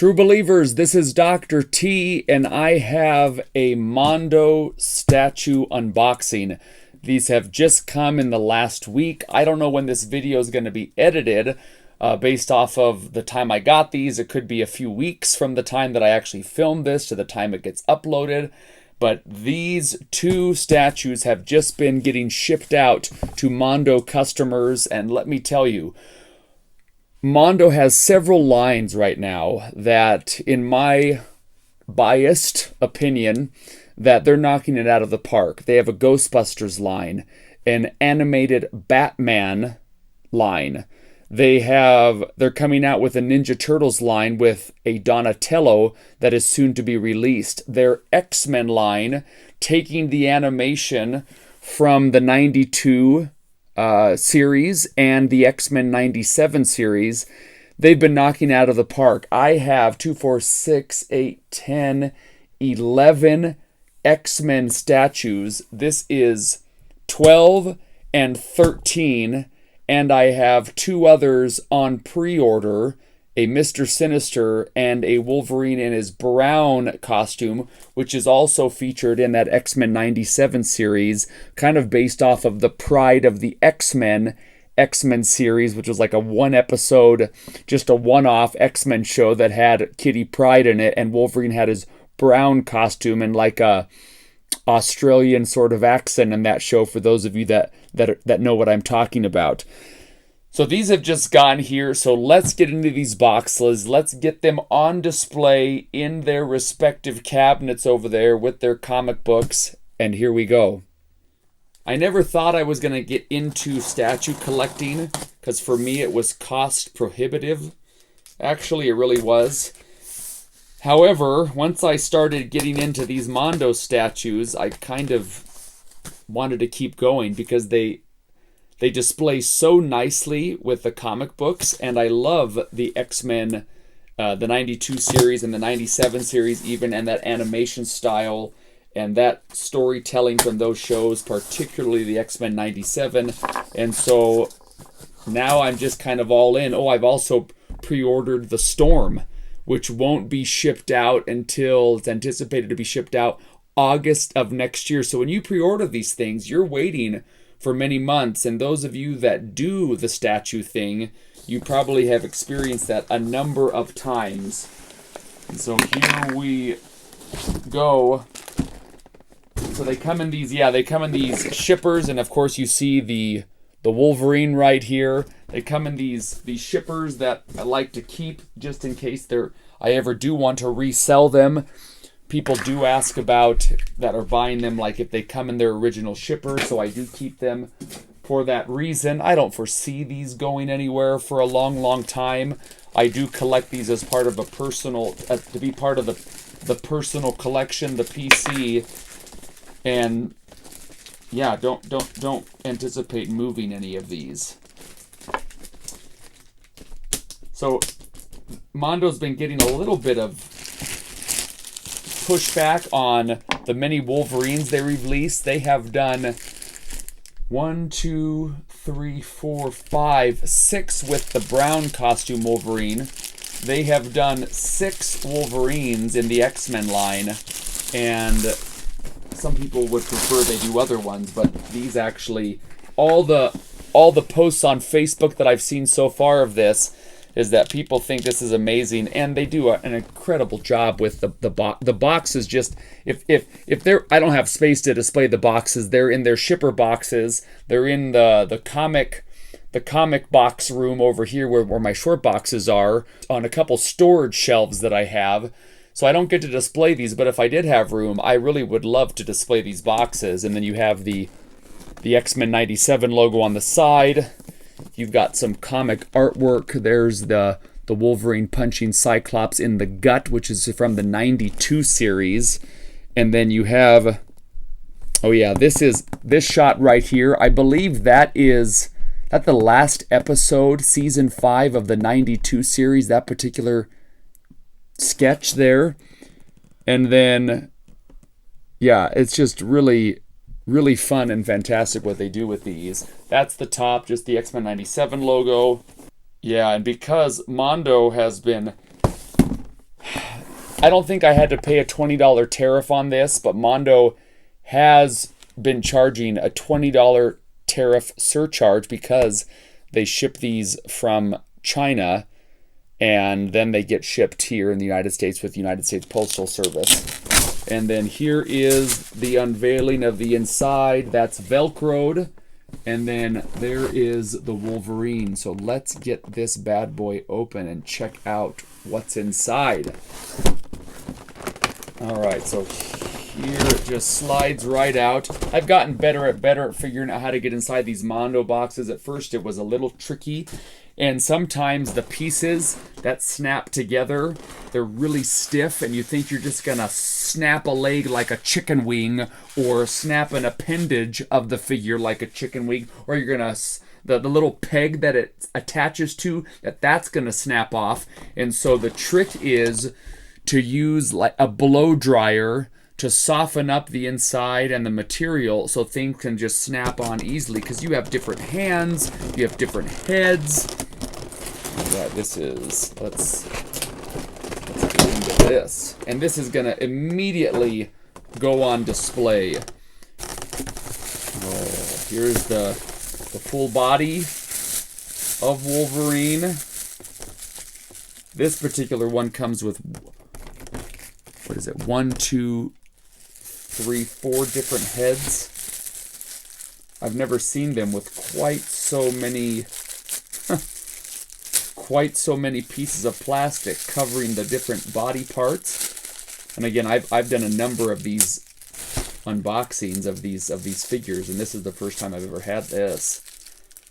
True believers, this is Dr. T, and I have a Mondo statue unboxing. These have just come in the last week. I don't know when this video is going to be edited based off of the time I got these. It could be a few weeks from the time that I actually filmed this to the time it gets uploaded. But these two statues have just been getting shipped out to Mondo customers, and let me tell you, Mondo has several lines right now that, in my biased opinion, that they're knocking it out of the park. They have a Ghostbusters line, an animated Batman line. They're coming out with a Ninja Turtles line with a Donatello that is soon to be released. Their X-Men line, taking the animation from the 92 series and the X-Men 97 series, they've been knocking out of the park. I have 2, 4, 6, 8, 10, 11 X-Men statues. This is 12 and 13, and I have two others on pre-order, a Mr. Sinister and a Wolverine in his brown costume, which is also featured in that X-Men 97 series, kind of based off of the Pride of the X-Men series, which was like a one episode, just a one-off X-Men show that had Kitty Pryde in it, and Wolverine had his brown costume and like a Australian sort of accent in that show, for those of you that know what I'm talking about. So these have just gone here, so let's get into these boxes. Let's get them on display in their respective cabinets over there with their comic books, and here we go. I never thought I was going to get into statue collecting, because for me it was cost prohibitive. Actually, it really was. However, once I started getting into these Mondo statues, I kind of wanted to keep going because they display so nicely with the comic books, and I love the X-Men, the 92 series and the 97 series even, and that animation style and that storytelling from those shows, particularly the X-Men 97. And so now I'm just kind of all in. Oh, I've also pre-ordered the Storm, which won't be shipped out until it's anticipated to be shipped out August of next year. So when you pre-order these things, you're waiting for many months, and those of you that do the statue thing, you probably have experienced that a number of times. And so here we go. So they come in these, shippers, and of course you see the Wolverine right here. They come in these shippers that I like to keep just in case I ever do want to resell them. People do ask about that are buying them, like if they come in their original shipper, so I do keep them for that reason. I don't foresee these going anywhere for a long, long time. I do collect these as part of a personal, to be part of the personal collection, the PC, and yeah, don't anticipate moving any of these. So Mondo's been getting a little bit of pushback on the many Wolverines they released. They have done 1, 2, 3, 4, 5, 6 with the brown costume Wolverine. They have done 6 Wolverines in the X-Men line, and some people would prefer they do other ones, but these actually, all the posts on Facebook that I've seen so far of this is that people think this is amazing, and they do an incredible job with the box. The box is just, if they're, I don't have space to display the boxes. They're in their shipper boxes. They're in the comic box room over here where my short boxes are, on a couple storage shelves that I have. So I don't get to display these, but if I did have room, I really would love to display these boxes. And then you have the X-Men 97 logo on the side. You've got some comic artwork. There's the Wolverine punching Cyclops in the gut, which is from the 92 series. And then you have, oh yeah, this shot right here. I believe that the last episode, season 5 of the 92 series, that particular sketch there. And then, yeah, it's just really fun and fantastic what they do with these. That's the top, just the X-Men 97 logo. Yeah, and because Mondo has been I don't think I had to pay a $20 tariff on this, but Mondo has been charging a $20 tariff surcharge because they ship these from China and then they get shipped here in the United States with the United States Postal Service. And then here is the unveiling of the inside. That's Velcroed. And then there is the Wolverine. So let's get this bad boy open and check out what's inside. All right, so here it just slides right out. I've gotten better at figuring out how to get inside these Mondo boxes. At first it was a little tricky, and sometimes the pieces that snap together, they're really stiff, and you think you're just gonna snap a leg like a chicken wing, or snap an appendage of the figure like a chicken wing, or you're gonna the little peg that it attaches to, that's gonna snap off. And so the trick is to use like a blow dryer to soften up the inside and the material so things can just snap on easily, because you have different hands, you have different heads. Yeah, this is, let's get into this. And this is gonna immediately go on display. Oh, here's the full body of Wolverine. This particular one comes with, what is it, 1, 2, 3, 4 different heads. I've never seen them with quite so many pieces of plastic covering the different body parts. And again, I've done a number of these unboxings of these figures, and this is the first time I've ever had this.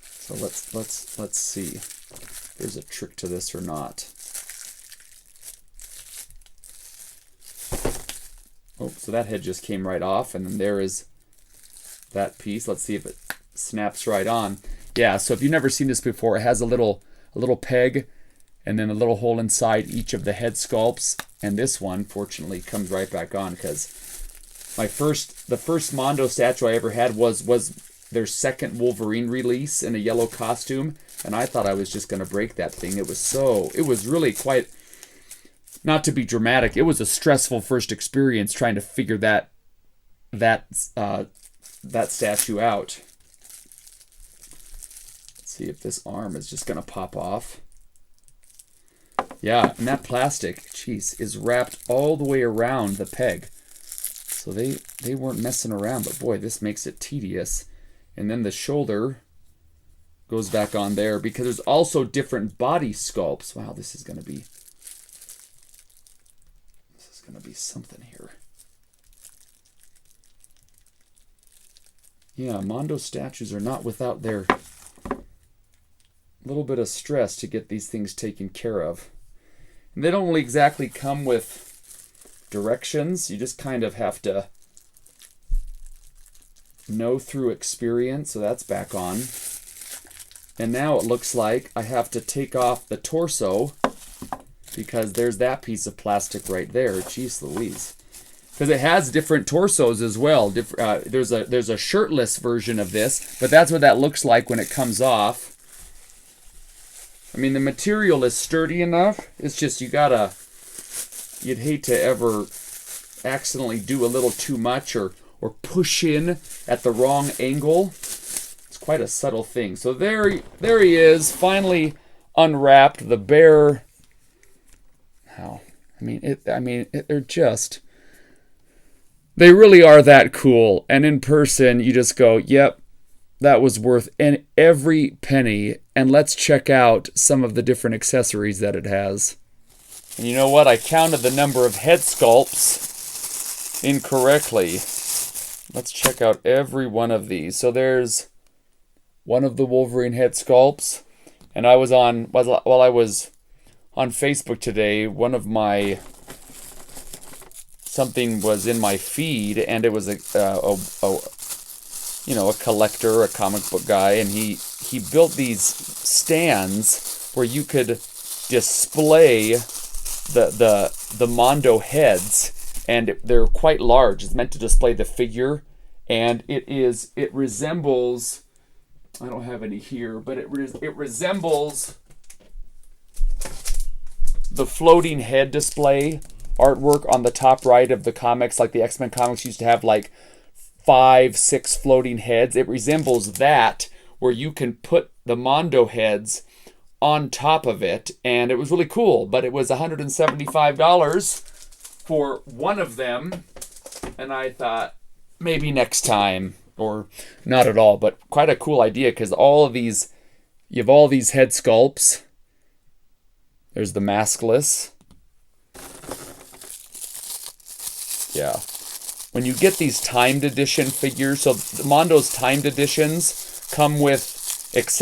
So let's see if there's a trick to this or not. Oh, so that head just came right off, and then there is that piece. Let's see if it snaps right on. Yeah, so if you've never seen this before, it has a little peg and then a little hole inside each of the head sculpts. And this one, fortunately, comes right back on, because the first Mondo statue I ever had was their second Wolverine release in a yellow costume, and I thought I was just going to break that thing. It was really quite, not to be dramatic, it was a stressful first experience trying to figure that statue out. Let's see if this arm is just going to pop off. Yeah, and that plastic, jeez, is wrapped all the way around the peg. So they weren't messing around, but boy, this makes it tedious. And then the shoulder goes back on there, because there's also different body sculpts. Wow, this is going to be something here. Yeah, Mondo statues are not without their little bit of stress to get these things taken care of. And they don't really exactly come with directions. You just kind of have to know through experience. So that's back on. And now it looks like I have to take off the torso, because there's that piece of plastic right there. Jeez Louise. Because it has different torsos as well. There's a shirtless version of this, but that's what that looks like when it comes off. I mean, the material is sturdy enough. It's just you'd hate to ever accidentally do a little too much or push in at the wrong angle. It's quite a subtle thing. So there he is, finally unwrapped. The bear. How? They're just. They really are that cool. And in person, you just go, yep, that was worth every penny. And let's check out some of the different accessories that it has. And you know what? I counted the number of head sculpts incorrectly. Let's check out every one of these. So there's one of the Wolverine head sculpts. And while I was on Facebook today, something was in my feed, and it was a collector, a comic book guy, and he built these stands where you could display the Mondo heads, and they're quite large. It's meant to display the figure, and it resembles, I don't have any here, but it resembles the floating head display artwork on the top right of the comics, like the X-Men comics used to have like 5, 6 floating heads. It resembles that, where you can put the Mondo heads on top of it, and it was really cool. But it was $175 for one of them, and I thought maybe next time, or not at all. But quite a cool idea, because all of these, you have all these head sculpts. There's the maskless. Yeah. When you get these timed edition figures, so the Mondo's timed editions come with accessories